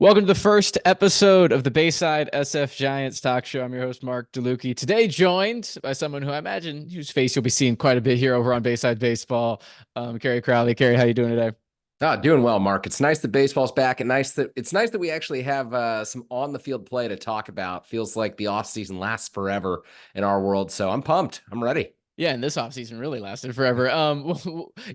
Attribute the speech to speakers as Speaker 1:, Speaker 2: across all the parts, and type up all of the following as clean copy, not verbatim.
Speaker 1: Welcome to the first episode of the Bayside SF Giants talk show. I'm your host, Marc Delucchi. Today, joined by someone who I imagine whose face you'll be seeing quite a bit here over on Bayside Baseball, Kerry Crowley. Kerry, how you doing today?
Speaker 2: Doing well, Mark. It's nice that baseball's back, and it's nice that we actually have some on the field play to talk about. Feels like the off season lasts forever in our world, so I'm pumped. I'm ready.
Speaker 1: Yeah, and this offseason really lasted forever.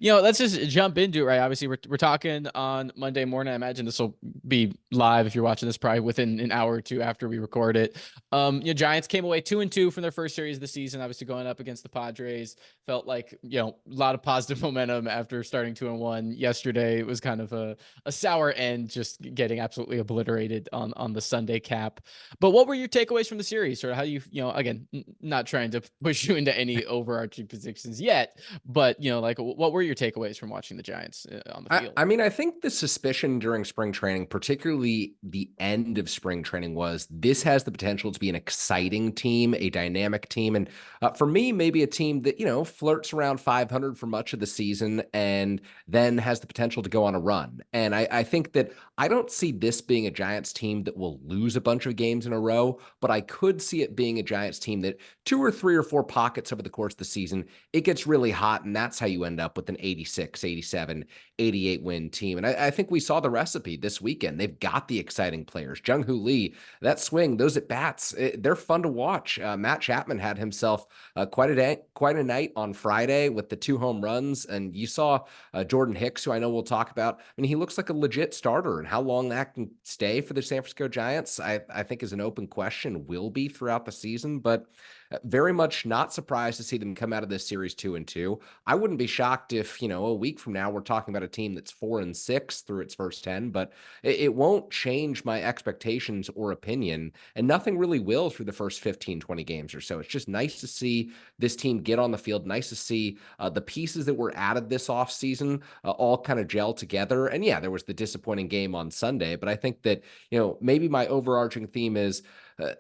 Speaker 1: Let's just jump into it, right? Obviously, we're talking on Monday morning. I imagine this will be live if you're watching this probably within an hour or two after we record it. Giants came away 2-2 from their first series of the season, obviously going up against the Padres. Felt like, a lot of positive momentum after starting 2-1. Yesterday it was kind of a sour end, just getting absolutely obliterated on the Sunday cap. But what were your takeaways from the series? Or how do again, not trying to push you into any overarching positions yet, but, like what were your takeaways from watching the Giants on the field?
Speaker 2: I mean, I think the suspicion during spring training, particularly the end of spring training, was this has the potential to be an exciting team, a dynamic team. And for me, maybe a team that, flirts around 500 for much of the season and then has the potential to go on a run. And I think that I don't see this being a Giants team that will lose a bunch of games in a row, but I could see it being a Giants team that two or three or four pockets over the course of the season, it gets really hot. And that's how you end up with an 86, 87, 88 win team. And I think we saw the recipe this weekend. They've got the exciting players. Jung Hoo Lee, that swing, those at bats, they're fun to watch. Matt Chapman had himself quite a night on Friday with the 2 home runs. And you saw Jordan Hicks, who I know we'll talk about. I mean, he looks like a legit starter. And how long that can stay for the San Francisco Giants, I think is an open question, will be throughout the season. But very much not surprised to see them come out of this series 2-2. I wouldn't be shocked if, a week from now we're talking about a team that's 4-6 through its first 10, but it won't change my expectations or opinion. And nothing really will through the first 15, 20 games or so. It's just nice to see this team get on the field. Nice to see the pieces that were added this offseason all kind of gel together. And yeah, there was the disappointing game on Sunday, but I think that, maybe my overarching theme is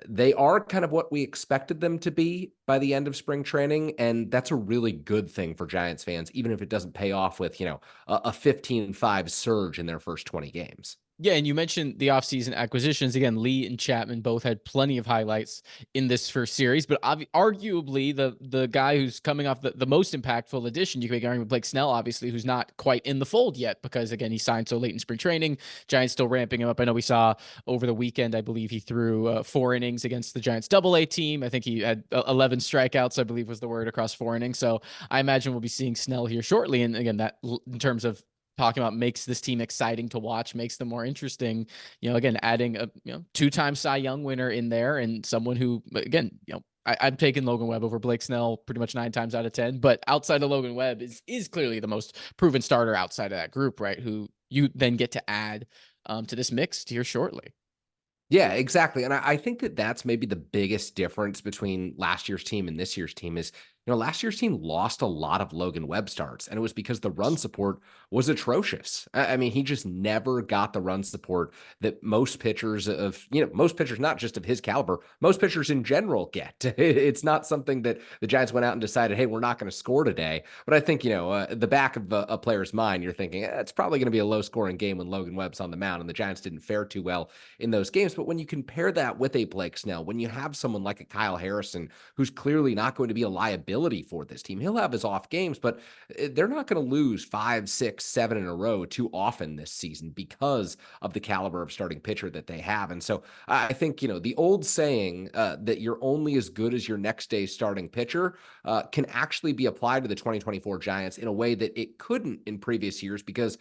Speaker 2: they are kind of what we expected them to be by the end of spring training, and that's a really good thing for Giants fans, even if it doesn't pay off with, a 15-5 surge in their first 20 games.
Speaker 1: Yeah, and you mentioned the offseason acquisitions. Again, Lee and Chapman both had plenty of highlights in this first series, but arguably the guy who's coming off the most impactful addition, you could make argument with Blake Snell, obviously, who's not quite in the fold yet because, again, he signed so late in spring training. Giants still ramping him up. I know we saw over the weekend, I believe he threw 4 innings against the Giants AA team. I think he had 11 strikeouts, I believe was the word, across 4 innings. So I imagine we'll be seeing Snell here shortly. And again, that in terms of talking about makes this team exciting to watch, makes them more interesting. Again, adding a 2-time Cy Young winner in there and someone who, again, I'm taking Logan Webb over Blake Snell pretty much 9 times out of 10. But outside of Logan Webb is clearly the most proven starter outside of that group, right? Who you then get to add to this mix here shortly.
Speaker 2: Yeah, exactly. And I think that that's maybe the biggest difference between last year's team and this year's team is, last year's team lost a lot of Logan Webb starts, and it was because the run support was atrocious. I mean, he just never got the run support that most pitchers of, most pitchers, not just of his caliber, most pitchers in general get. It's not something that the Giants went out and decided, hey, we're not going to score today. But I think, the back of a player's mind, you're thinking, it's probably going to be a low scoring game when Logan Webb's on the mound, and the Giants didn't fare too well in those games. But when you compare that with a Blake Snell, when you have someone like a Kyle Harrison, who's clearly not going to be a liability for this team, he'll have his off games, but they're not going to lose 5, 6, 7 in a row too often this season because of the caliber of starting pitcher that they have. And so I think, the old saying that you're only as good as your next day's starting pitcher can actually be applied to the 2024 Giants in a way that it couldn't in previous years because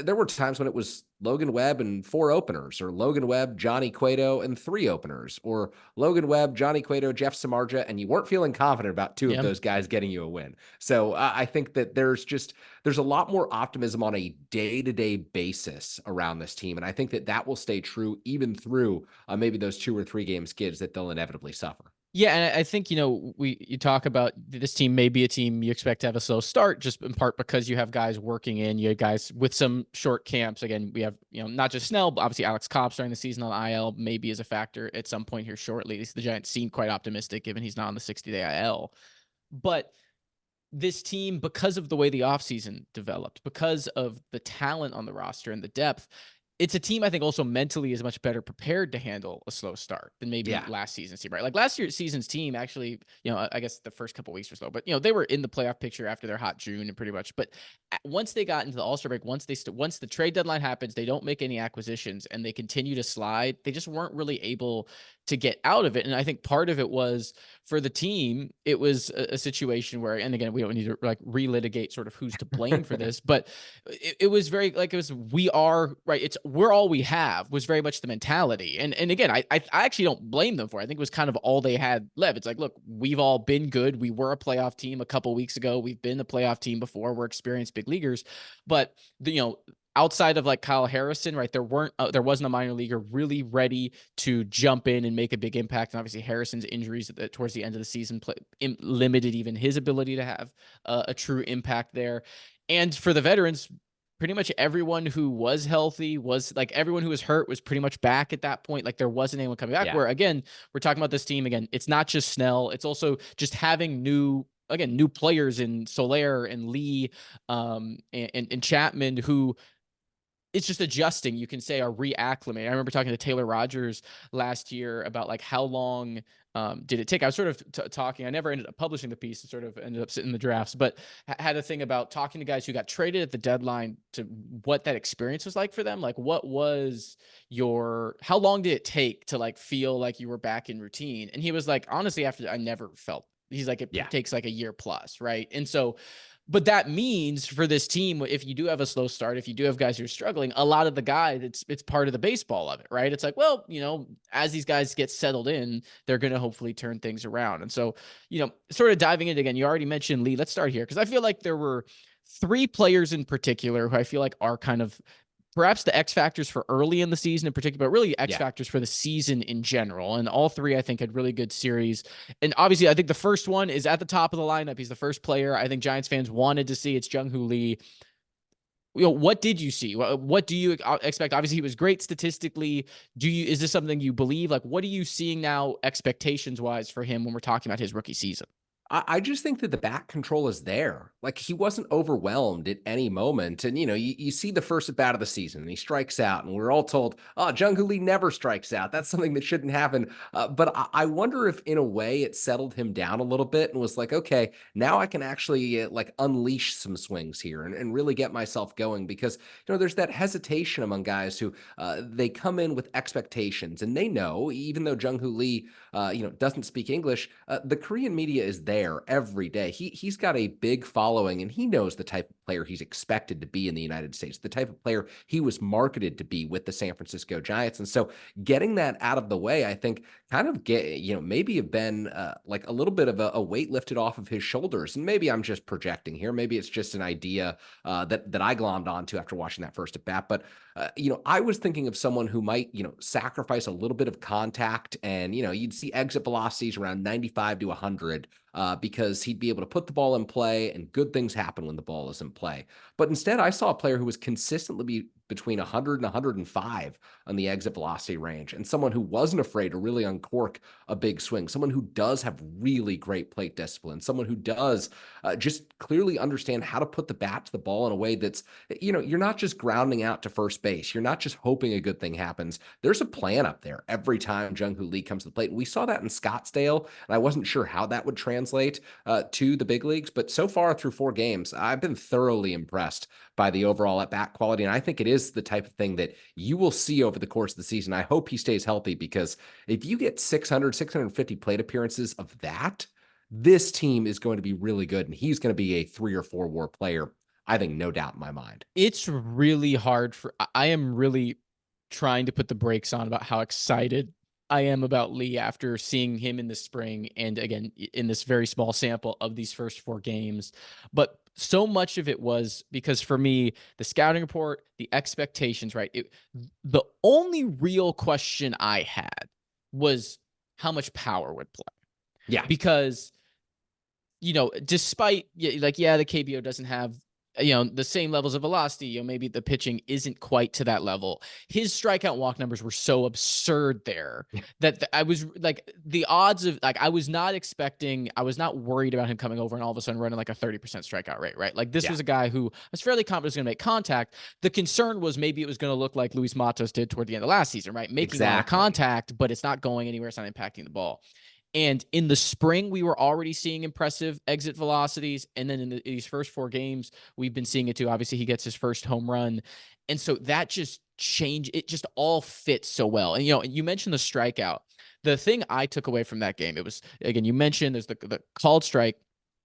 Speaker 2: there were times when it was Logan Webb and 4 openers, or Logan Webb, Johnny Cueto, and 3 openers, or Logan Webb, Johnny Cueto, Jeff Samardzija, and you weren't feeling confident about two of
Speaker 1: Yeah.
Speaker 2: those guys getting you a win. So I think that there's a lot more optimism on a day-to-day basis around this team, and I think that that will stay true even through maybe those 2 or 3 game skids that they'll inevitably suffer.
Speaker 1: Yeah, and I think you talk about this team may be a team you expect to have a slow start, just in part because you have guys working in, you have guys with some short camps. Again, we have not just Snell, but obviously Alex Cobb starting the season on IL maybe is a factor at some point here shortly. At least the Giants seem quite optimistic given he's not on the 60-day IL. But this team, because of the way the offseason developed, because of the talent on the roster and the depth, it's a team I think also mentally is much better prepared to handle a slow start than maybe
Speaker 2: Yeah.
Speaker 1: last season's team, right? Like last year's season's team actually, I guess the first couple weeks or so, but they were in the playoff picture after their hot June and pretty much. But once they got into the All-Star break, once the trade deadline happens, they don't make any acquisitions and they continue to slide. They just weren't really able to get out of it. And I think part of it was for the team, it was a situation where, and again, we don't need to like relitigate sort of who's to blame for this, but it was very like, it was, we are right. We're all we have was very much the mentality. And again, I actually don't blame them for it. I think it was kind of all they had left. It's like, look, we've all been good. We were a playoff team a couple weeks ago. We've been a playoff team before. We're experienced big leaguers, but outside of like Kyle Harrison, right? There wasn't a minor leaguer really ready to jump in and make a big impact. And obviously Harrison's injuries towards the end of the season limited even his ability to have a true impact there. And for the veterans, pretty much everyone who was healthy was like, everyone who was hurt was pretty much back at that point. Like there wasn't anyone coming back.
Speaker 2: Yeah.
Speaker 1: Where again, we're talking about this team again. It's not just Snell. It's also just having new players in Soler and Lee, and Chapman, who it's just adjusting, you can say, are reacclimating. I remember talking to Taylor Rogers last year about like how long did it take. I was sort of talking, I never ended up publishing the piece, it sort of ended up sitting in the drafts, but had a thing about talking to guys who got traded at the deadline to what that experience was like for them. Like what was how long did it take to like feel like you were back in routine? And he was like, honestly, after I never felt, he's like, it takes like a year plus. Right. And so, but that means for this team, if you do have a slow start, if you do have guys who are struggling, a lot of the guys, it's part of the baseball of it, right? It's like, well, as these guys get settled in, they're going to hopefully turn things around. And so, sort of diving into again, you already mentioned Lee. Let's start here because I feel like there were three players in particular who I feel like are kind of perhaps the X factors for early in the season in particular, but really X factors for the season in general. And all three, I think, had really good series. And obviously, I think the first one is at the top of the lineup. He's the first player I think Giants fans wanted to see. It's Jung Hoo Lee. What did you see? What do you expect? Obviously, he was great statistically. Is this something you believe? Like, what are you seeing now expectations wise for him when we're talking about his rookie season?
Speaker 2: I just think that the bat control is there. Like he wasn't overwhelmed at any moment. And, you see the first at bat of the season and he strikes out and we're all told, oh, Jung Hoo Lee never strikes out. That's something that shouldn't happen. But I wonder if in a way it settled him down a little bit and was like, okay, now I can actually like unleash some swings here and really get myself going because, there's that hesitation among guys who they come in with expectations and they know, even though Jung Hoo Lee, doesn't speak English, the Korean media is there every day. He's got a big following and he knows the type of player he's expected to be in the United States, the type of player he was marketed to be with the San Francisco Giants. And so getting that out of the way, I think kind of maybe have been like a little bit of a weight lifted off of his shoulders. And maybe I'm just projecting here. Maybe it's just an idea that I glommed onto after watching that first at bat. But I was thinking of someone who might, sacrifice a little bit of contact and, you'd see exit velocities around 95 to 100 because he'd be able to put the ball in play and good things happen when the ball is in play. But instead, I saw a player who was consistently between 100 and 105 on the exit velocity range and someone who wasn't afraid to really uncork a big swing, someone who does have really great plate discipline, someone who does just clearly understand how to put the bat to the ball in a way that's, you're not just grounding out to first base. You're not just hoping a good thing happens. There's a plan up there every time Jung Hoo Lee comes to the plate. And we saw that in Scottsdale, and I wasn't sure how that would translate to the big leagues. But so far through 4 games, I've been thoroughly impressed by the overall at-bat quality. And I think it is the type of thing that you will see over the course of the season. I hope he stays healthy because if you get 600, 650 plate appearances of that, this team is going to be really good. And he's going to be a 3 or 4 WAR player, I think, no doubt in my mind.
Speaker 1: It's really hard I am really trying to put the brakes on about how excited I am about Lee after seeing him in the spring and again in this very small sample of these first 4 games. But so much of it was because for me, the scouting report, the expectations, right? The only real question I had was how much power would play.
Speaker 2: Yeah.
Speaker 1: Because, despite the KBO doesn't have the same levels of velocity, maybe the pitching isn't quite to that level. His strikeout walk numbers were so absurd there that I was like, the odds of like, I was not worried about him coming over and all of a sudden running like a 30% strikeout rate, right? Like this
Speaker 2: Yeah,
Speaker 1: was a guy who I was fairly confident was going to make contact. The concern was maybe it was going to look like Luis Matos did toward the end of last season, right? Making a lot of
Speaker 2: exactly.
Speaker 1: contact, but it's not going anywhere. It's not impacting the ball. And in the spring, we were already seeing impressive exit velocities. And then in these first 4 games, we've been seeing it too. Obviously, he gets his first home run. And so that just changed. It just all fits so well. And, you mentioned the strikeout. The thing I took away from that game, it was, again, you mentioned there's the called strike.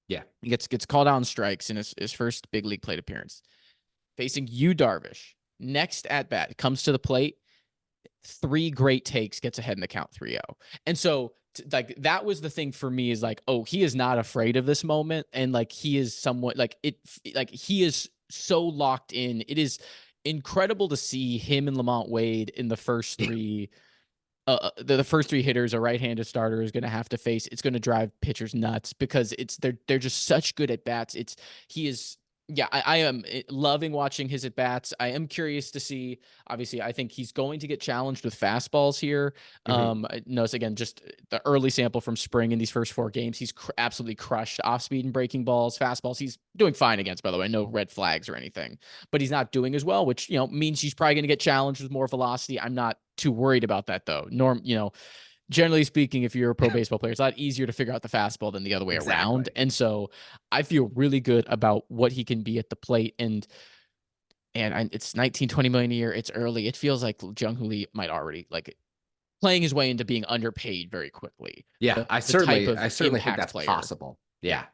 Speaker 2: Yeah.
Speaker 1: He gets called out on strikes in his first big league plate appearance. Facing Yu Darvish. Next at bat, comes to the plate. 3 great takes, gets ahead in the count 3-0. And so like that was the thing for me is like, oh, he is not afraid of this moment. And like, he is somewhat like he is so locked in. It is incredible to see him and Lamont Wade in the first 3. The first 3 hitters a right-handed starter is going to have to face. It's going to drive pitchers nuts because they're just such good at bats. He is. Yeah, I am loving watching his at bats. I am curious to see. Obviously, I think he's going to get challenged with fastballs here.
Speaker 2: Mhm.
Speaker 1: Notice again, just the early sample from spring in these first 4 games, he's absolutely crushed off speed and breaking balls, fastballs. He's doing fine against, by the way, no red flags or anything, but he's not doing as well, which means he's probably going to get challenged with more velocity. I'm not too worried about that though. Generally speaking, if you're a pro baseball player, it's a lot easier to figure out the fastball than the other way around.
Speaker 2: Exactly.
Speaker 1: And so I feel really good about what he can be at the plate. And it's 19, 20 million a year. It's early. It feels like Jung Hoo Lee might already like playing his way into being underpaid very quickly.
Speaker 2: Yeah,
Speaker 1: The type of
Speaker 2: I certainly think
Speaker 1: impact
Speaker 2: that's
Speaker 1: player.
Speaker 2: possible.
Speaker 1: Yeah.
Speaker 2: Yeah,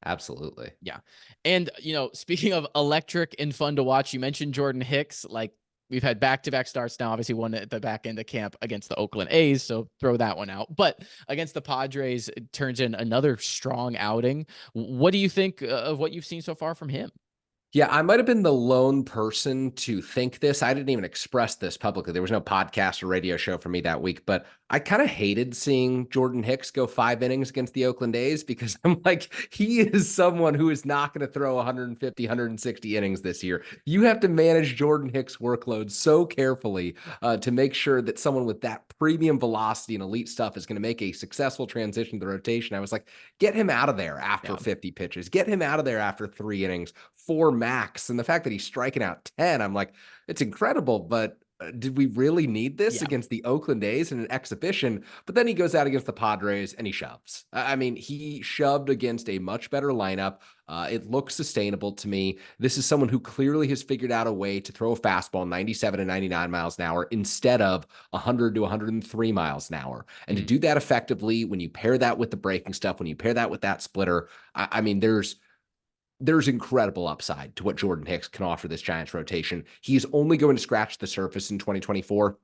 Speaker 2: absolutely.
Speaker 1: Yeah. And, speaking of electric and fun to watch, you mentioned Jordan Hicks. Like, we've had back-to-back starts now, obviously one at the back end of camp against the Oakland A's, so throw that one out. But against the Padres, it turns in another strong outing. What do you think of what you've seen so far from him?
Speaker 2: Yeah, I might have been the lone person to think this. I didn't even express this publicly. There was no podcast or radio show for me that week, but I kind of hated seeing Jordan Hicks go 5 innings against the Oakland A's because I'm like, he is someone who is not going to throw 150, 160 innings this year. You have to manage Jordan Hicks' workload so carefully to make sure that someone with that premium velocity and elite stuff is going to make a successful transition to the rotation. I was like, get him out of there after
Speaker 1: Yeah.
Speaker 2: 50 pitches. Get him out of there after 3 innings. 4 max. And the fact that he's striking out 10, I'm like, it's incredible, but did we really need this
Speaker 1: Yeah.
Speaker 2: against the Oakland A's in an exhibition? But then he goes out against the Padres and he shoves. I mean, he shoved against a much better lineup. It looks sustainable to me. This is someone who clearly has figured out a way to throw a fastball 97 to 99 miles an hour instead of 100 to 103 miles an hour. And to
Speaker 1: Mhm.
Speaker 2: do that effectively, when you pair that with the breaking stuff, when you pair that with that splitter, I mean, there's incredible upside to what Jordan Hicks can offer this Giants rotation. He's only going to scratch the surface in 2024.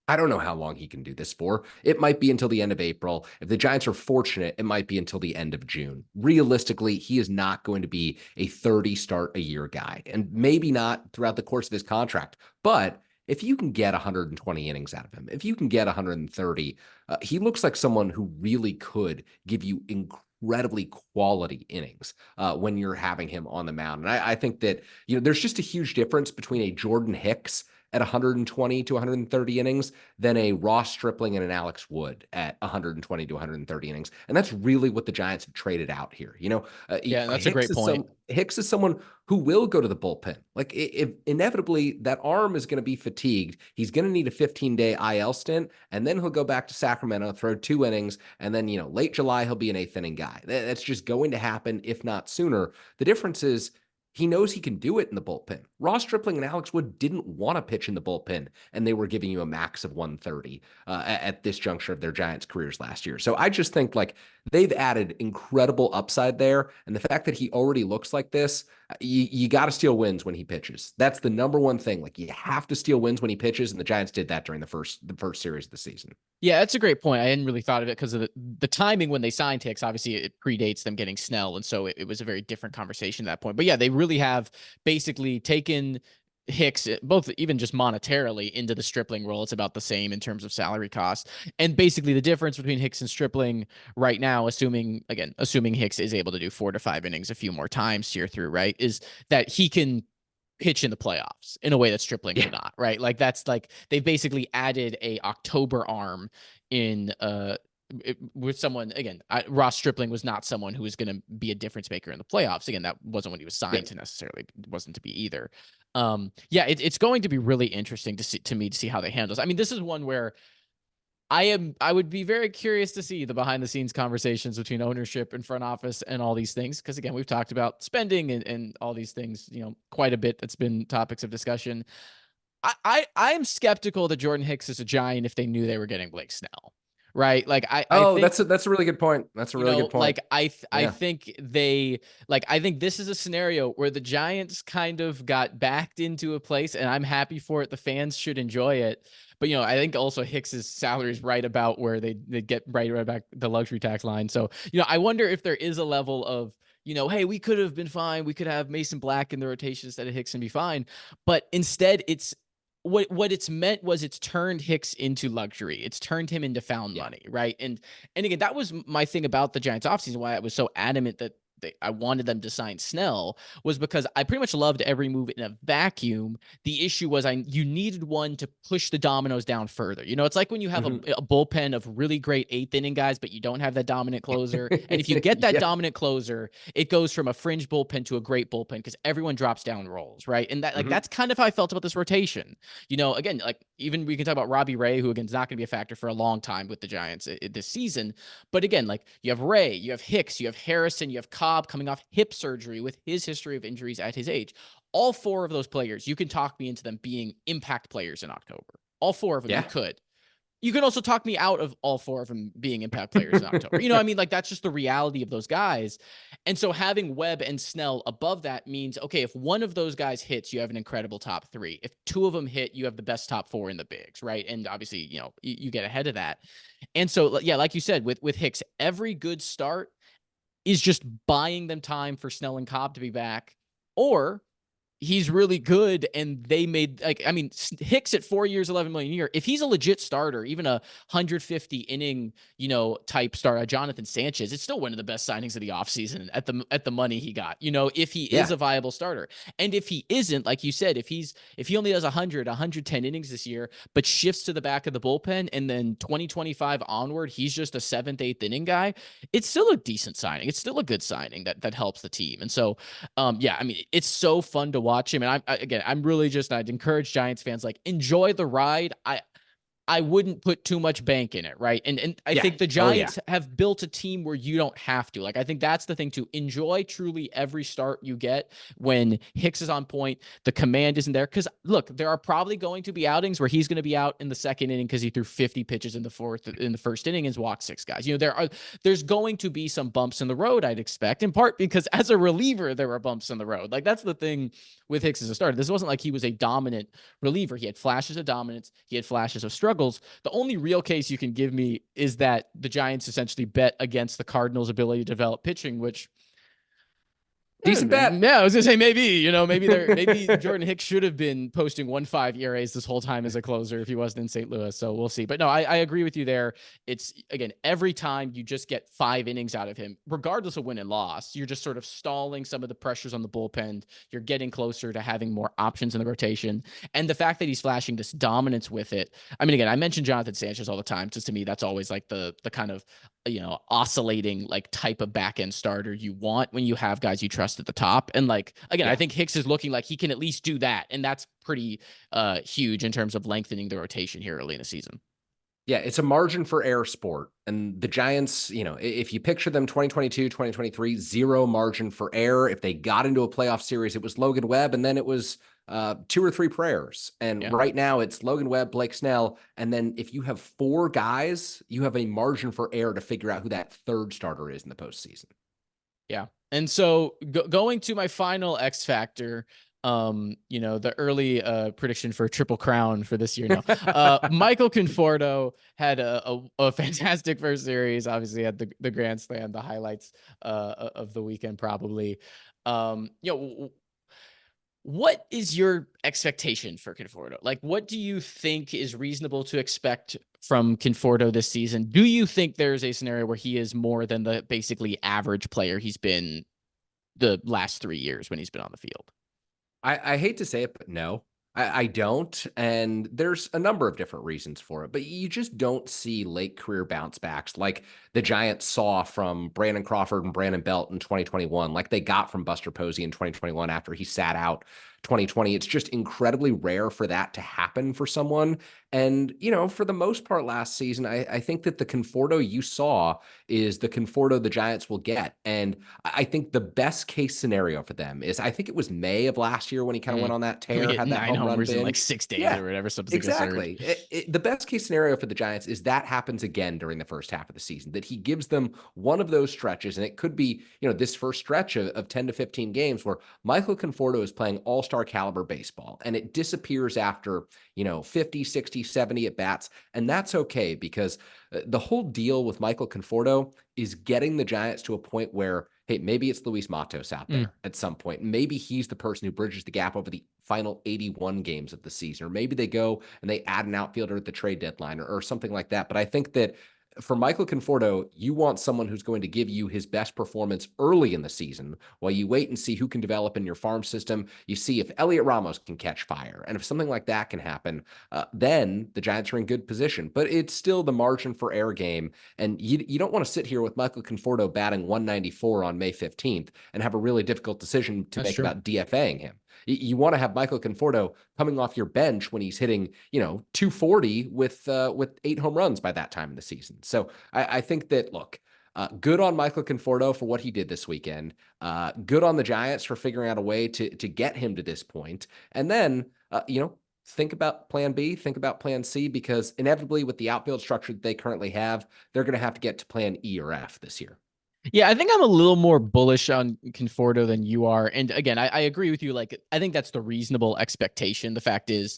Speaker 2: I don't know how long he can do this for. It might be until the end of April. If the Giants are fortunate, it might be until the end of June. Realistically, he is not going to be a 30 start a year guy, and maybe not throughout the course of his contract. But if you can get 120 innings out of him, if you can get 130, he looks like someone who really could give you incredibly quality innings when you're having him on the mound. And I think that, there's just a huge difference between a Jordan Hicks at 120 to 130 innings than a Ross Stripling and an Alex Wood at 120 to 130 innings. And that's really what the Giants have traded out here.
Speaker 1: Yeah, that's a great point.
Speaker 2: Hicks is someone who will go to the bullpen. Like, if inevitably that arm is going to be fatigued, he's going to need a 15-day IL stint, and then he'll go back to Sacramento, throw 2 innings, and then, late July, he'll be an 8th inning guy. That's just going to happen, if not sooner. The difference is he knows he can do it in the bullpen. Ross Stripling and Alex Wood didn't want to pitch in the bullpen, and they were giving you a max of 130 at this juncture of their Giants careers last year. So I just think like they've added incredible upside there. And the fact that he already looks like this, you got to steal wins when he pitches. That's the number one thing. Like, you have to steal wins when he pitches, and the Giants did that during the first series of the season.
Speaker 1: Yeah, that's a great point. I hadn't really thought of it because of the timing when they signed Hicks. Obviously, it predates them getting Snell, and so it was a very different conversation at that point. But yeah, they really have basically taken Hicks, both even just monetarily, into the Stripling role. It's about the same in terms of salary cost. And basically the difference between Hicks and Stripling right now, assuming Hicks is able to do 4 to 5 innings a few more times here through, right, is that he can pitch in the playoffs in a way that Stripling cannot, right? Like that's like they basically added a October arm in with someone again. Ross Stripling was not someone who was going to be a difference maker in the playoffs. Again, that wasn't what he was signed to necessarily. It wasn't to be either. It's going to be really interesting to see how they handle this. I mean, this is one where I would be very curious to see the behind the scenes conversations between ownership and front office and all these things. Cause again, we've talked about spending and all these things, quite a bit. That's been topics of discussion. I am skeptical that Jordan Hicks is a Giant if they knew they were getting Blake Snell. Right. Like I think
Speaker 2: that's a really good point. That's a really good point.
Speaker 1: Like I think I think this is a scenario where the Giants kind of got backed into a place, and I'm happy for it. The fans should enjoy it. But I think also Hicks's salary is right about where they get right back the luxury tax line. So I wonder if there is a level of hey, we could have been fine. We could have Mason Black in the rotation instead of Hicks and be fine. But instead, it's what it's meant was it's turned Hicks into luxury. It's turned him into found money, right? And again, that was my thing about the Giants offseason, why I was so adamant that I wanted them to sign Snell, was because I pretty much loved every move in a vacuum. The issue was you needed one to push the dominoes down further. It's like when you have a bullpen of really great 8th inning guys, but you don't have that dominant closer. And if you get that dominant closer, it goes from a fringe bullpen to a great bullpen because everyone drops down roles, right? And that that's kind of how I felt about this rotation. Again, like even we can talk about Robbie Ray, who again is not going to be a factor for a long time with the Giants this season. But again, like you have Ray, you have Hicks, you have Harrison, you have Cobb coming off hip surgery with his history of injuries at his age. All 4 of those players, you can talk me into them being impact players in October. All 4 of them, you could. You can also talk me out of all 4 of them being impact players in October. I mean, like that's just the reality of those guys. And so having Webb and Snell above that means, okay, if one of those guys hits, you have an incredible top 3. If 2 of them hit, you have the best top 4 in the bigs, right? And obviously, you get ahead of that. And so, like you said, with Hicks, every good start is just buying them time for Snell and Cobb to be back, or he's really good and they made Hicks at 4 years, 11 million a year. If he's a legit starter, even a 150 inning, type starter, Jonathan Sanchez, it's still one of the best signings of the offseason at the money he got, if he is a viable starter. And if he isn't, like you said, if he only does 110 innings this year, but shifts to the back of the bullpen, and then 2025 onward, he's just a 7th, 8th inning guy, it's still a decent signing. It's still a good signing that helps the team. And so, it's so fun to watch him. And I'm really I'd encourage Giants fans, like, enjoy the ride. I wouldn't put too much bank in it, right? And I think the Giants have built a team where you don't have to. Like, I think that's the thing, to enjoy truly every start you get when Hicks is on point. The command isn't there. Because, look, there are probably going to be outings where he's going to be out in the 2nd inning because he threw 50 pitches in the 1st inning and walked 6 guys. There's going to be some bumps in the road, I'd expect, in part because as a reliever, there were bumps in the road. Like, that's the thing with Hicks as a starter. This wasn't like he was a dominant reliever. He had flashes of dominance. He had flashes of struggle. The only real case you can give me is that the Giants essentially bet against the Cardinals' ability to develop pitching, which
Speaker 2: decent bet.
Speaker 1: Yeah, I was gonna say maybe maybe Jordan Hicks should have been posting 1.5 ERAs this whole time as a closer if he wasn't in St. Louis. So we'll see. But no, I agree with you there. It's, again, every time you just get 5 innings out of him, regardless of win and loss, you're just sort of stalling some of the pressures on the bullpen. You're getting closer to having more options in the rotation, and the fact that he's flashing this dominance with it. I mean, again, I mention Jonathan Sanchez all the time, just to me that's always like the kind of oscillating like type of back end starter you want when you have guys you trust at the top. And like, again, I think Hicks is looking like he can at least do that. And that's pretty huge in terms of lengthening the rotation here early in the season.
Speaker 2: Yeah, it's a margin for error sport. And the Giants, if you picture them 2022, 2023, 0 margin for error. If they got into a playoff series, it was Logan Webb, and then it was 2 or 3 prayers. And right now it's Logan Webb, Blake Snell. And then if you have 4 guys, you have a margin for error to figure out who that 3rd starter is in the postseason.
Speaker 1: Yeah. And so going to my final X factor, the early prediction for Triple Crown for this year now. Michael Conforto had a fantastic first series, obviously had the Grand Slam, the highlights of the weekend probably. What is your expectation for Conforto? Like, what do you think is reasonable to expect from Conforto this season? Do you think there's a scenario where he is more than the basically average player he's been the last 3 years when he's been on the field?
Speaker 2: I hate to say it, but no, I don't. And there's a number of different reasons for it, but you just don't see late career bounce backs like the Giants saw from Brandon Crawford and Brandon Belt in 2021, like they got from Buster Posey in 2021 after he sat out 2020. It's just incredibly rare for that to happen for someone. And, for the most part last season, I think that the Conforto you saw is the Conforto the Giants will get. And I think the best case scenario for them is I think it was May of last year when he kind of went
Speaker 1: Mm.
Speaker 2: on that
Speaker 1: We
Speaker 2: tear,
Speaker 1: hit
Speaker 2: had that
Speaker 1: 9
Speaker 2: home run
Speaker 1: homers in like
Speaker 2: binge.
Speaker 1: 6 days
Speaker 2: Yeah,
Speaker 1: or whatever, something absurd.
Speaker 2: exactly. The best case scenario for the Giants is that happens again during the first half of the season, that he gives them one of those stretches. And it could be, this first stretch of 10 to 15 games where Michael Conforto is playing all-star caliber baseball and it disappears after, 50, 60, 70 at bats. And that's okay because the whole deal with Michael Conforto is getting the Giants to a point where, hey, maybe it's Luis Matos out
Speaker 1: Mm.
Speaker 2: there at some point. Maybe he's the person who bridges the gap over the final 81 games of the season. Or maybe they go and they add an outfielder at the trade deadline or something like that. But I think that for Michael Conforto, you want someone who's going to give you his best performance early in the season while you wait and see who can develop in your farm system. You see if Elliot Ramos can catch fire. And if something like that can happen, then the Giants are in good position. But it's still the margin for error game. And you don't want to sit here with Michael Conforto batting 194 on May 15th and have a really difficult decision to
Speaker 1: That's
Speaker 2: make
Speaker 1: true.
Speaker 2: about DFAing him. You want to have Michael Conforto coming off your bench when he's hitting, 240 with 8 home runs by that time in the season. So I think that, look, good on Michael Conforto for what he did this weekend. Good on the Giants for figuring out a way to get him to this point. And then, think about plan B, think about plan C, because inevitably with the outfield structure that they currently have, they're going to have to get to plan E or F this year.
Speaker 1: Yeah, I think I'm a little more bullish on Conforto than you are. And again, I agree with you. Like, I think that's the reasonable expectation. The fact is,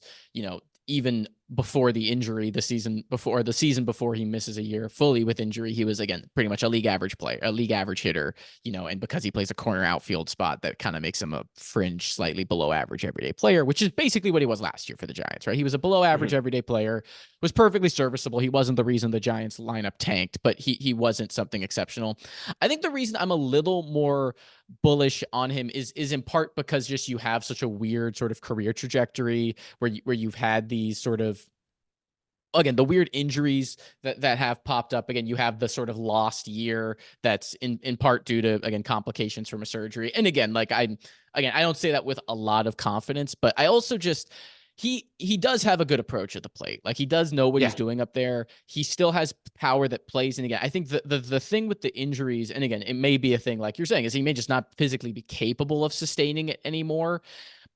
Speaker 1: even before the injury, the season before he misses a year fully with injury, he was again pretty much a league average player, a league average hitter, and because he plays a corner outfield spot, that kind of makes him a fringe, slightly below average everyday player, which is basically what he was last year for the Giants, right? He was a below average everyday player, was perfectly serviceable. He wasn't the reason the Giants lineup tanked, but he wasn't something exceptional. I think the reason I'm a little more bullish on him is in part because just you have such a weird sort of career trajectory where you've had these sort of, again, the weird injuries that have popped up. Again, you have the sort of lost year that's in part due to, again, complications from a surgery. And again, I don't say that with a lot of confidence, but I also just, he does have a good approach at the plate. Like, he does know what he's
Speaker 2: Yeah.
Speaker 1: doing up there. He still has power that plays. And again, I think the thing with the injuries, and again, it may be a thing like you're saying, is he may just not physically be capable of sustaining it anymore.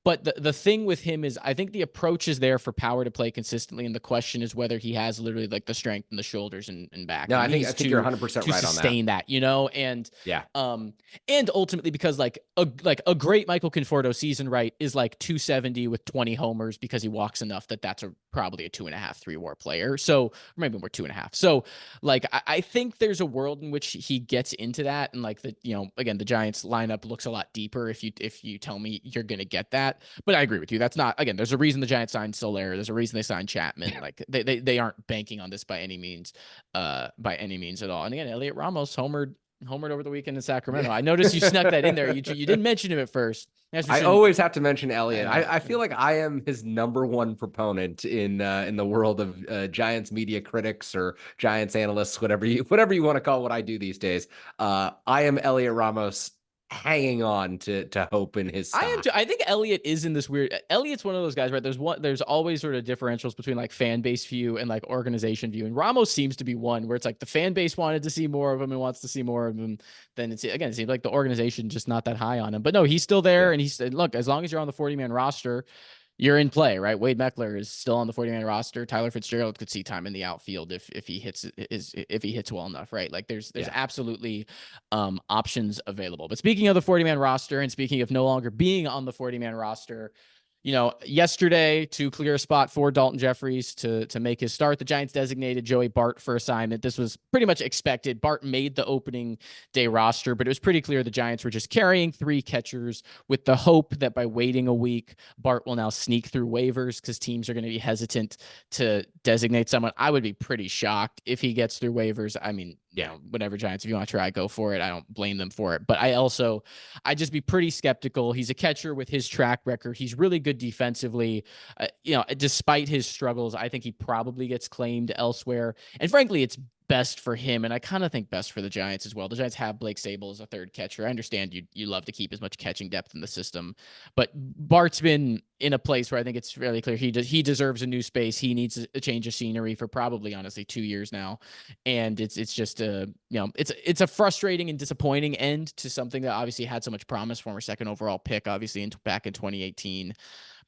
Speaker 1: But the thing with him is, I think the approach is there for power to play consistently, and the question is whether he has literally like the strength in the shoulders and back
Speaker 2: No,
Speaker 1: and
Speaker 2: I
Speaker 1: knees
Speaker 2: think you're
Speaker 1: to
Speaker 2: 100% right on that.
Speaker 1: sustain that,
Speaker 2: Yeah.
Speaker 1: and ultimately because like a great Michael Conforto season, right, is like 270 with 20 homers because he walks enough that's probably a 2.5, 3 WAR player. So maybe more 2.5. So like I think there's a world in which he gets into that, and like again, the Giants lineup looks a lot deeper if you tell me you're gonna get that. But I agree with you. That's not, again, there's a reason the Giants signed Soler. There's a reason they signed Chapman. Like they aren't banking on this by any means at all. And again, Elliot Ramos homered over the weekend in Sacramento.
Speaker 2: Yeah.
Speaker 1: I noticed you snuck that in there. You didn't mention him at first.
Speaker 2: I always have to mention
Speaker 1: I
Speaker 2: Elliott.
Speaker 1: know.
Speaker 2: I feel like I am his number one proponent in the world of Giants media critics or Giants analysts, whatever you want to call what I do these days. I am Elliot Ramos, hanging on to hope in his
Speaker 1: I am
Speaker 2: stock.
Speaker 1: too. I think Elliot is in this weird. Elliot's one of those guys, right? There's always sort of differentials between like fan base view and like organization view. And Ramos seems to be one where it's like the fan base wanted to see more of him and wants to see more of him. Then it seems like the organization just not that high on him. But no, he's still there.
Speaker 2: Yeah.
Speaker 1: And he said, look, as long as you're on the 40-man roster, you're in play, right? Wade Meckler is still on the 40-man roster. Tyler Fitzgerald could see time in the outfield if he hits well enough, right? Like there's
Speaker 2: Yeah.
Speaker 1: absolutely options available. But speaking of the 40-man roster and speaking of no longer being on the 40-man roster, yesterday to clear a spot for Daulton Jefferies to make his start, the Giants designated Joey Bart for assignment. This was pretty much expected. Bart made the opening day roster, but it was pretty clear the Giants were just carrying 3 catchers with the hope that by waiting a week, Bart will now sneak through waivers because teams are going to be hesitant to designate someone. I would be pretty shocked if he gets through waivers. I mean, whatever, Giants, if you want to try, go for it. I don't blame them for it. But I'd just be pretty skeptical. He's a catcher with his track record. He's really good defensively. Despite his struggles, I think he probably gets claimed elsewhere. And frankly, it's best for him, and I kind of think best for the Giants as well. The Giants have Blake Sable as a third catcher. I understand you love to keep as much catching depth in the system, but Bart's been in a place where I think it's fairly clear he deserves a new space. He needs a change of scenery for probably, honestly, 2 years now, and it's just it's a frustrating and disappointing end to something that obviously had so much promise. Former second overall pick, obviously back in 2018.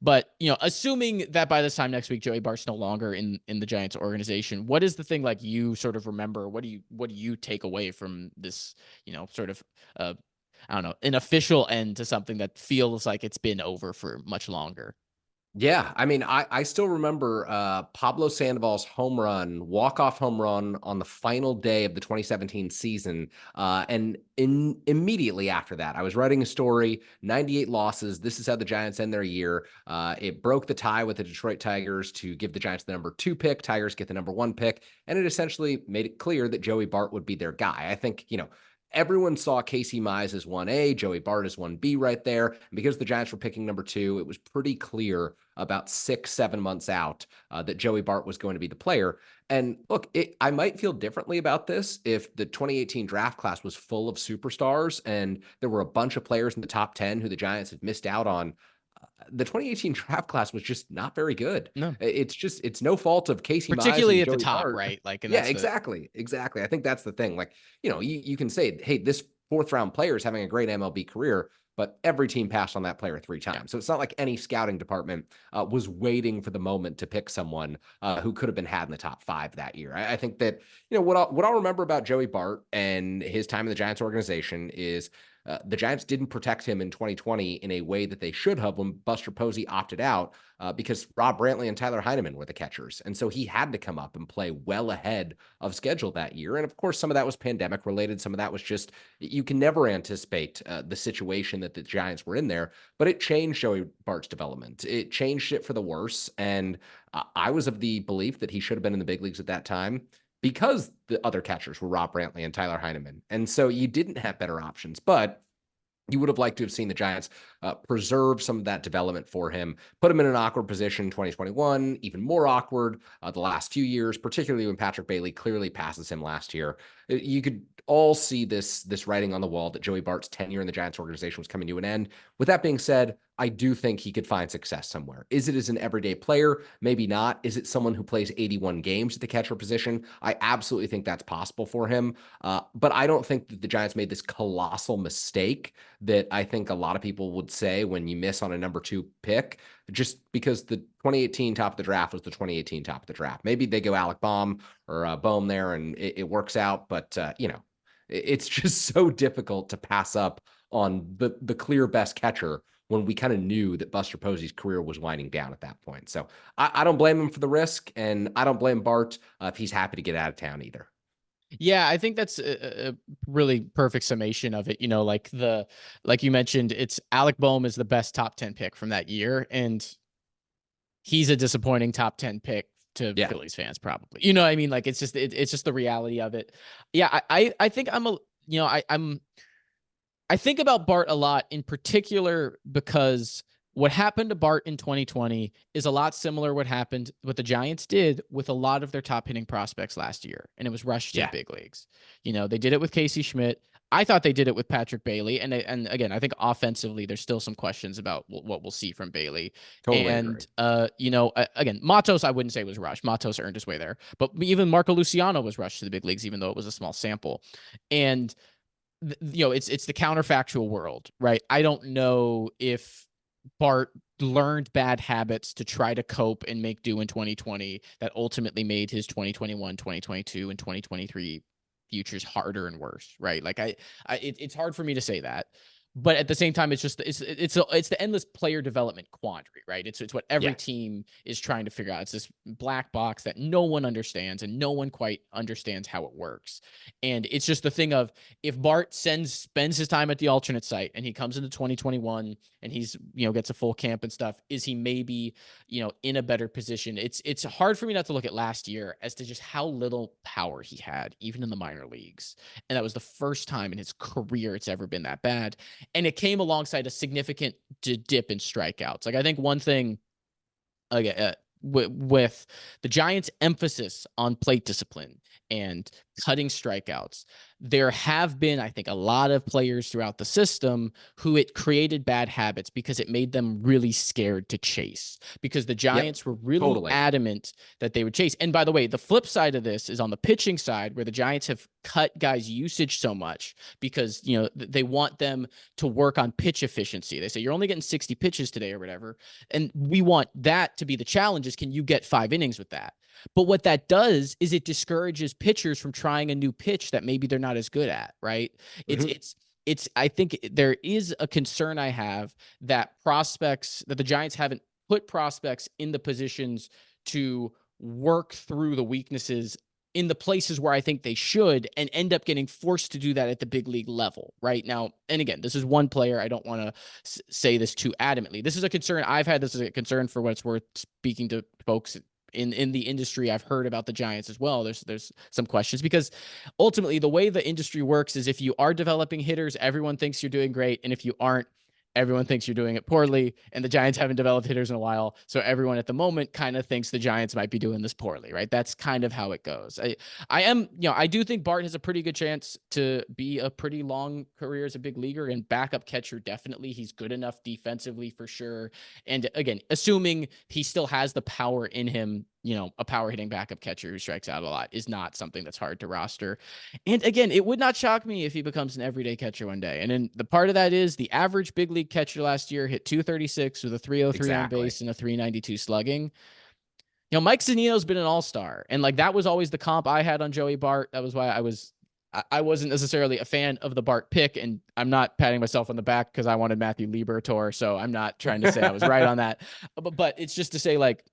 Speaker 1: But, assuming that by this time next week, Joey Bart's no longer in the Giants organization, what is the thing like you sort of remember? What do you take away from this, sort of, I don't know, an official end to something that feels like it's been over for much longer?
Speaker 2: Yeah, I mean, I still remember Pablo Sandoval's walk-off home run on the final day of the 2017 season. And immediately after that, I was writing a story, 98 losses. This is how the Giants end their year. It broke the tie with the Detroit Tigers to give the Giants the number 2 pick. Tigers get the number 1 pick. And it essentially made it clear that Joey Bart would be their guy. I think, everyone saw Casey Mize as 1A, Joey Bart as 1B right there. And because the Giants were picking number 2, it was pretty clear about 6-7 months out that Joey Bart was going to be the player. And look, I might feel differently about this if the 2018 draft class was full of superstars and there were a bunch of players in the top 10 who the Giants had missed out on. The 2018 draft class was just not very good.
Speaker 1: No,
Speaker 2: It's no fault of Casey Mize
Speaker 1: particularly
Speaker 2: and
Speaker 1: at the
Speaker 2: Joey
Speaker 1: top,
Speaker 2: Bart.
Speaker 1: right? Like, and
Speaker 2: Yeah,
Speaker 1: that's
Speaker 2: exactly. Exactly. I think that's the thing. Like, you can say, hey, this 4th round player is having a great MLB career, but every team passed on that player 3 times.
Speaker 1: yeah.
Speaker 2: So it's not like any scouting department was waiting for the moment to pick someone who could have been had in the top 5 that year. I think that, what I'll remember about Joey Bart and his time in the Giants organization is the Giants didn't protect him in 2020 in a way that they should have when Buster Posey opted out because Rob Brantley and Tyler Heineman were the catchers. And so he had to come up and play well ahead of schedule that year. And of course, some of that was pandemic related. Some of that was just, you can never anticipate the situation that the Giants were in there, but it changed Joey Bart's development. It changed it for the worse. And I was of the belief that he should have been in the big leagues at that time, because the other catchers were Rob Brantley and Tyler Heineman. And so you didn't have better options, but you would have liked to have seen the Giants preserve some of that development for him, put him in an awkward position in 2021, even more awkward the last few years, particularly when Patrick Bailey clearly passes him last year. You could all see this writing on the wall that Joey Bart's tenure in the Giants organization was coming to an end. With that being said, I do think he could find success somewhere. Is it as an everyday player? Maybe not. Is it someone who plays 81 games at the catcher position? I absolutely think that's possible for him. But I don't think that the Giants made this colossal mistake that I think a lot of people would say when you miss on a number 2 pick, just because the 2018 top of the draft was the 2018 top of the draft. Maybe they go Alec Baum or Bohm there and it works out. But, it's just so difficult to pass up on the clear best catcher when we kind of knew that Buster Posey's career was winding down at that point. So I don't blame him for the risk, and I don't blame Bart if he's happy to get out of town either.
Speaker 1: Yeah, I think that's a really perfect summation of it. Like you mentioned, it's Alec Boehm is the best top 10 pick from that year, and he's a disappointing top 10 pick to
Speaker 2: Yeah.
Speaker 1: Phillies fans, probably. You know what I mean? Like, it's just the reality of it. Yeah, I think I think about Bart a lot, in particular because what happened to Bart in 2020 is a lot similar what the Giants did with a lot of their top hitting prospects last year, and it was rushed to the big leagues. They did it with Casey Schmidt. I thought they did it with Patrick Bailey, and again, I think offensively there's still some questions about what we'll see from Bailey.
Speaker 2: Totally
Speaker 1: And
Speaker 2: agree.
Speaker 1: again, Matos I wouldn't say was rushed. Matos earned his way there, but even Marco Luciano was rushed to the big leagues, even though it was a small sample. And it's the counterfactual world, right? I don't know if Bart learned bad habits to try to cope and make do in 2020 that ultimately made his 2021, 2022, and 2023 futures harder and worse, right? Like it's hard for me to say that, but at the same time, it's just it's the endless player development quandary, right? It's what every
Speaker 2: Yeah.
Speaker 1: team is trying to figure out. It's this black box that no one understands, and no one quite understands how it works. And it's just the thing of, if Bart spends his time at the alternate site and he comes into 2021 and he's, gets a full camp and stuff, is he maybe, in a better position? It's hard for me not to look at last year as to just how little power he had, even in the minor leagues. And that was the first time in his career it's ever been that bad. And it came alongside a significant dip in strikeouts. Like, I think one thing, with the Giants' emphasis on plate discipline and cutting strikeouts, there have been, I think, a lot of players throughout the system who it created bad habits because it made them really scared to chase, because the Giants were really adamant that they would chase. And by the way, the flip side of this is on the pitching side, where the Giants have cut guys' usage so much because, they want them to work on pitch efficiency. They say, you're only getting 60 pitches today or whatever. And we want that to be the challenge, is, can you get 5 innings with that? But what that does is it discourages pitchers from trying a new pitch that maybe they're not as good at, right? It's I think there is a concern I have that the Giants haven't put prospects in the positions to work through the weaknesses in the places where I think they should, and end up getting forced to do that at the big league level right now. And again, this is one player. I don't want to say this too adamantly. This is a concern I've had. This is a concern, for what it's worth, speaking to folks in the industry. I've heard about the Giants as well. There's some questions, because ultimately the way the industry works is, if you are developing hitters, everyone thinks you're doing great. And if you aren't, everyone thinks you're doing it poorly. And the Giants haven't developed hitters in a while, so everyone at the moment kind of thinks the Giants might be doing this poorly, right? That's kind of how it goes. I do think Bart has a pretty good chance to be a pretty long career as a big leaguer, and backup catcher, definitely. He's good enough defensively, for sure. And again, assuming he still has the power in him, a power hitting backup catcher who strikes out a lot is not something that's hard to roster. And again, it would not shock me if he becomes an everyday catcher one day. And then the part of that is, the average big league catcher last year hit 236 with a 303 on base and a 392 slugging. Mike Zunino's been an all-star, and like, that was always the comp I had on Joey Bart. That was why I wasn't necessarily a fan of the Bart pick, and I'm not patting myself on the back because I wanted Matthew Liberatore, so I'm not trying to say I was right on that. But it's just to say, like,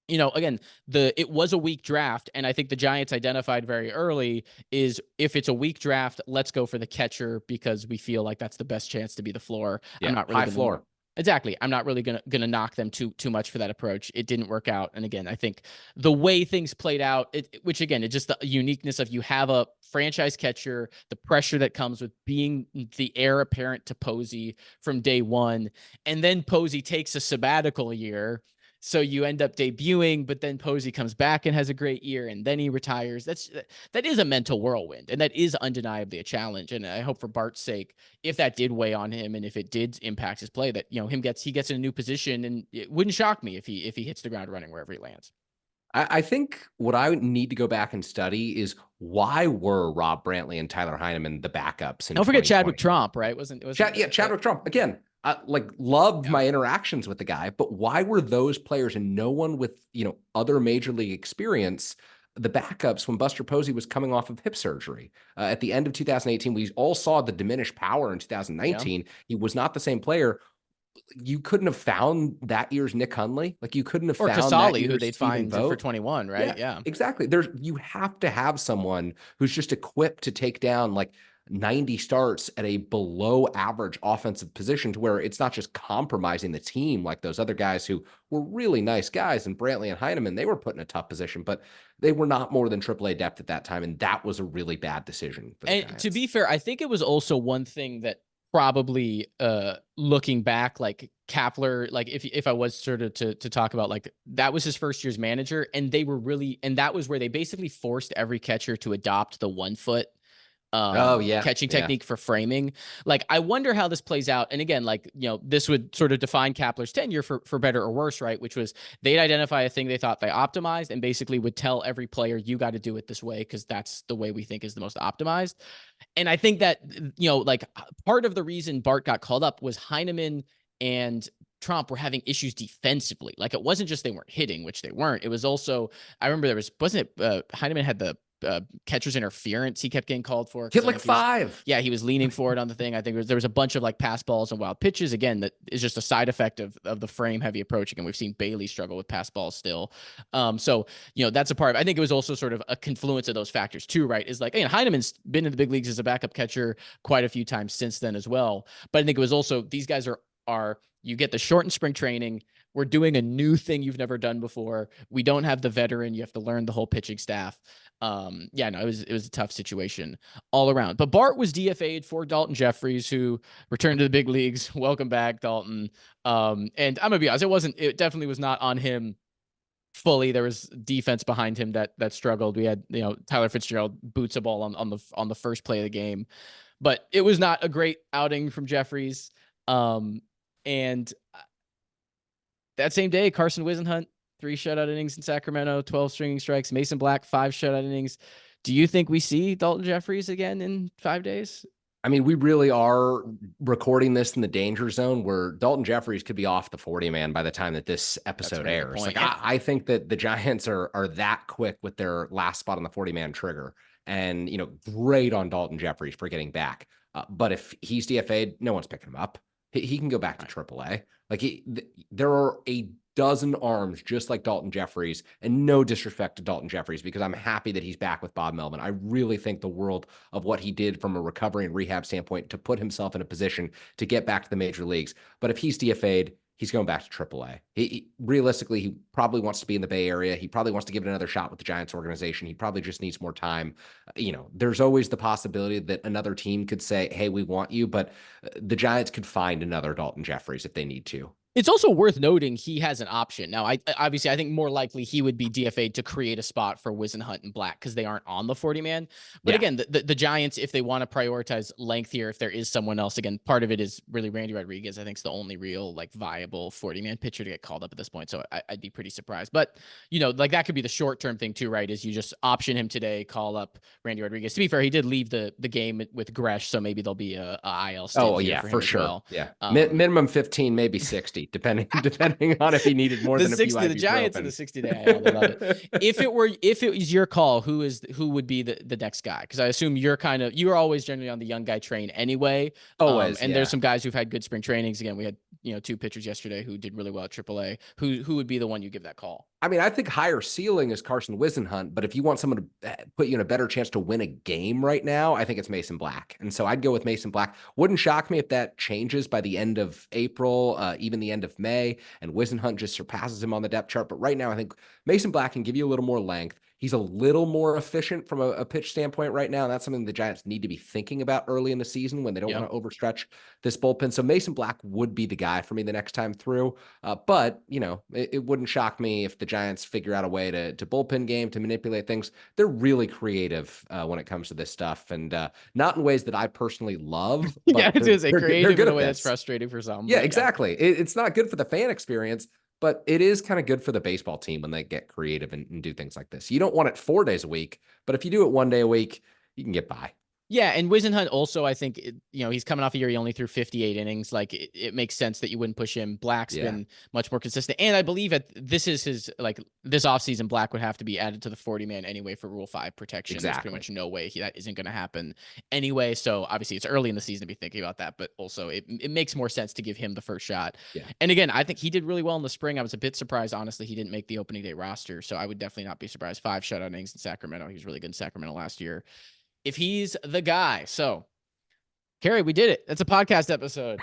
Speaker 1: again, it was a weak draft, and I think the Giants identified very early is, if it's a weak draft, let's go for the catcher, because we feel like that's the best chance to be the floor.
Speaker 2: Yeah,
Speaker 1: I'm not really
Speaker 2: high floor.
Speaker 1: Exactly. I'm not really gonna knock them too much for that approach. It didn't work out, and again, I think the way things played out, which again, it's just the uniqueness of, you have a franchise catcher, the pressure that comes with being the heir apparent to Posey from day one, and then Posey takes a sabbatical year. So you end up debuting, but then Posey comes back and has a great year, and then he retires. That is a mental whirlwind, and that is undeniably a challenge. And I hope, for Bart's sake, if that did weigh on him, and if it did impact his play, that he gets in a new position, and it wouldn't shock me if he hits the ground running wherever he lands.
Speaker 2: I think what I would need to go back and study is, why were Rob Brantley and Tyler Heineman the backups?
Speaker 1: Don't forget Chadwick Tromp, right?
Speaker 2: Chadwick Tromp again. Loved my interactions with the guy, but why were those players, and no one with, other major league experience, the backups when Buster Posey was coming off of hip surgery? At the end of 2018, we all saw the diminished power in 2019. Yeah. He was not the same player. You couldn't have found that year's Nick Hundley. Like, you couldn't have found
Speaker 1: Casali, who they'd find for 21, right?
Speaker 2: Yeah, exactly. You have to have someone who's just equipped to take down like 90 starts at a below average offensive position, to where it's not just compromising the team like those other guys who were really nice guys. And Brantley and Heineman, they were put in a tough position, but they were not more than AAA depth at that time. And that was a really bad decision for the Giants.
Speaker 1: To be fair, I think it was also one thing that probably, looking back, like Kapler, like if I was sort of to talk about, like, that was his first year's manager, and that was where they basically forced every catcher to adopt the 1 foot catching technique for framing. Like, I wonder how this plays out. And again, like, this would sort of define Kapler's tenure for better or worse, right? Which was, they'd identify a thing they thought they optimized, and basically would tell every player, you got to do it this way, because that's the way we think is the most optimized. And I think that, like, part of the reason Bart got called up was Heineman and Trump were having issues defensively. Like, it wasn't just they weren't hitting, which they weren't. It was also, I remember wasn't it Heineman had the catcher's interference he kept getting called for.
Speaker 2: Hit like 5.
Speaker 1: Yeah, he was leaning forward on the thing. I think there was a bunch of like pass balls and wild pitches. Again, that is just a side effect of the frame heavy approach. Again, we've seen Bailey struggle with pass balls still. So, that's a part of, I think it was also sort of a confluence of those factors too, right? Is like, Heinemann's been in the big leagues as a backup catcher quite a few times since then as well. But I think it was also, these guys are you get the shortened spring training. We're doing a new thing you've never done before. We don't have the veteran. You have to learn the whole pitching staff. It was a tough situation all around. But Bart was DFA'd for Daulton Jefferies, who returned to the big leagues. Welcome back, Daulton. And I'm gonna be honest, it definitely was not on him fully. There was defense behind him that struggled. We had, Tyler Fitzgerald boots a ball on the first play of the game, but it was not a great outing from Jefferies. And that same day, Carson Whisenhunt, 3 shutout innings in Sacramento, 12 stringing strikes. Mason Black, 5 shutout innings. Do you think we see Daulton Jefferies again in 5 days?
Speaker 2: I mean, we really are recording this in the danger zone where Daulton Jefferies could be off the 40-man by the time that this episode airs.
Speaker 1: Point,
Speaker 2: I think that the Giants are that quick with their last spot on the 40-man trigger. And, great on Daulton Jefferies for getting back. But if he's DFA'd, no one's picking him up. He can go back to AAA. There are a dozen arms just like Daulton Jefferies, and no disrespect to Daulton Jefferies, because I'm happy that he's back with Bob Melvin. I really think the world of what he did from a recovery and rehab standpoint to put himself in a position to get back to the major leagues. But if he's DFA'd, he's going back to AAA. Realistically, he probably wants to be in the Bay Area. He probably wants to give it another shot with the Giants organization. He probably just needs more time. There's always the possibility that another team could say, hey, we want you, but the Giants could find another Daulton Jefferies if they need to.
Speaker 1: It's also worth noting he has an option. Now, I think more likely he would be DFA'd to create a spot for Whisenhunt and Black because they aren't on the 40-man. But again, the Giants, if they want to prioritize length here, if there is someone else, again, part of it is really Randy Rodriguez. I think is the only real viable 40-man pitcher to get called up at this point. So I'd be pretty surprised. But, that could be the short-term thing too, right? Is you just option him today, call up Randy Rodriguez. To be fair, he did leave the game with Gresh, so maybe there'll be a IL stint.
Speaker 2: Oh, yeah, for sure. Well. Yeah. Minimum 15, maybe 60. Depending on if he needed more than 60, a few.
Speaker 1: The Giants in the 60-day IL, they love it. If it was your call, who would be the next guy? Because I assume you're always generally on the young guy train anyway.
Speaker 2: Always,
Speaker 1: and there's some guys who've had good spring trainings. Again, we had 2 pitchers yesterday who did really well at AAA. Who would be the one you give that call?
Speaker 2: I mean, I think higher ceiling is Carson Whisenhunt, but if you want someone to put you in a better chance to win a game right now, I think it's Mason Black. And so I'd go with Mason Black. Wouldn't shock me if that changes by the end of April, even the end of May, and Whisenhunt just surpasses him on the depth chart. But right now, I think Mason Black can give you a little more length. He's a little more efficient from a pitch standpoint right now. And that's something the Giants need to be thinking about early in the season when they don't want to overstretch this bullpen. So Mason Black would be the guy for me the next time through. But, it wouldn't shock me if the Giants figure out a way to bullpen game, to manipulate things. They're really creative when it comes to this stuff, and not in ways that I personally love. But
Speaker 1: it is creative in a way that's frustrating for some.
Speaker 2: Yeah, exactly. It's not good for the fan experience, but it is kind of good for the baseball team when they get creative and do things like this. You don't want it 4 days a week, but if you do it 1 day a week, you can get by.
Speaker 1: Yeah, and Whisenhunt also, I think, he's coming off a year he only threw 58 innings. It makes sense that you wouldn't push him. Black's been much more consistent. And I believe this is his, this offseason, Black would have to be added to the 40-man anyway for Rule 5 protection.
Speaker 2: Exactly.
Speaker 1: There's pretty much no way that isn't going to happen anyway. So obviously it's early in the season to be thinking about that, but also it makes more sense to give him the first shot.
Speaker 2: Yeah.
Speaker 1: And again, I think he did really well in the spring. I was a bit surprised, honestly, he didn't make the opening day roster. So I would definitely not be surprised. 5 shutout innings in Sacramento. He was really good in Sacramento last year, if he's the guy. So, Kerry, we did it. That's a podcast episode.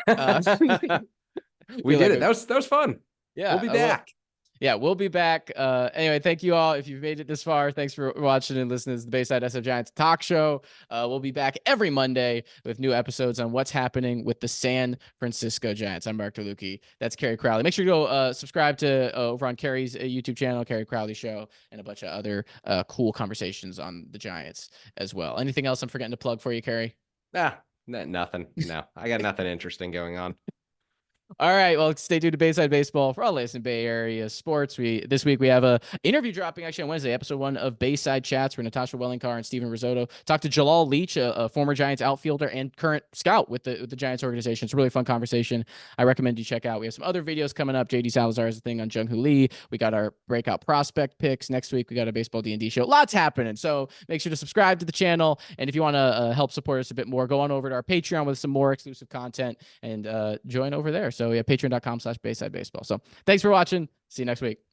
Speaker 2: We did it. That was fun.
Speaker 1: Yeah.
Speaker 2: We'll be back.
Speaker 1: We'll be back. Anyway, thank you all. If you've made it this far, thanks for watching and listening to the Bayside SF Giants talk show. We'll be back every Monday with new episodes on what's happening with the San Francisco Giants. I'm Marc Delucchi. That's Kerry Crowley. Make sure you go subscribe to over on Kerry's YouTube channel, Kerry Crowley Show, and a bunch of other cool conversations on the Giants as well. Anything else I'm forgetting to plug for you, Kerry?
Speaker 2: Nothing. No, I got nothing interesting going on.
Speaker 1: All right. Well, stay tuned to Bayside Baseball for all the latest in Bay Area sports. This week we have a interview dropping actually on Wednesday, episode 1 of Bayside Chats, where Natasha Wellingcar and Steven Risotto talk to Jalal Leach, a former Giants outfielder and current scout with the Giants organization. It's a really fun conversation. I recommend you check out. We have some other videos coming up. JD Salazar has a thing on Jung Hoo Lee. We got our breakout prospect picks next week. We got a baseball D&D show. Lots happening. So make sure to subscribe to the channel. And if you want to help support us a bit more, go on over to our Patreon with some more exclusive content and join over there. So yeah, patreon.com/Bayside Baseball. So thanks for watching. See you next week.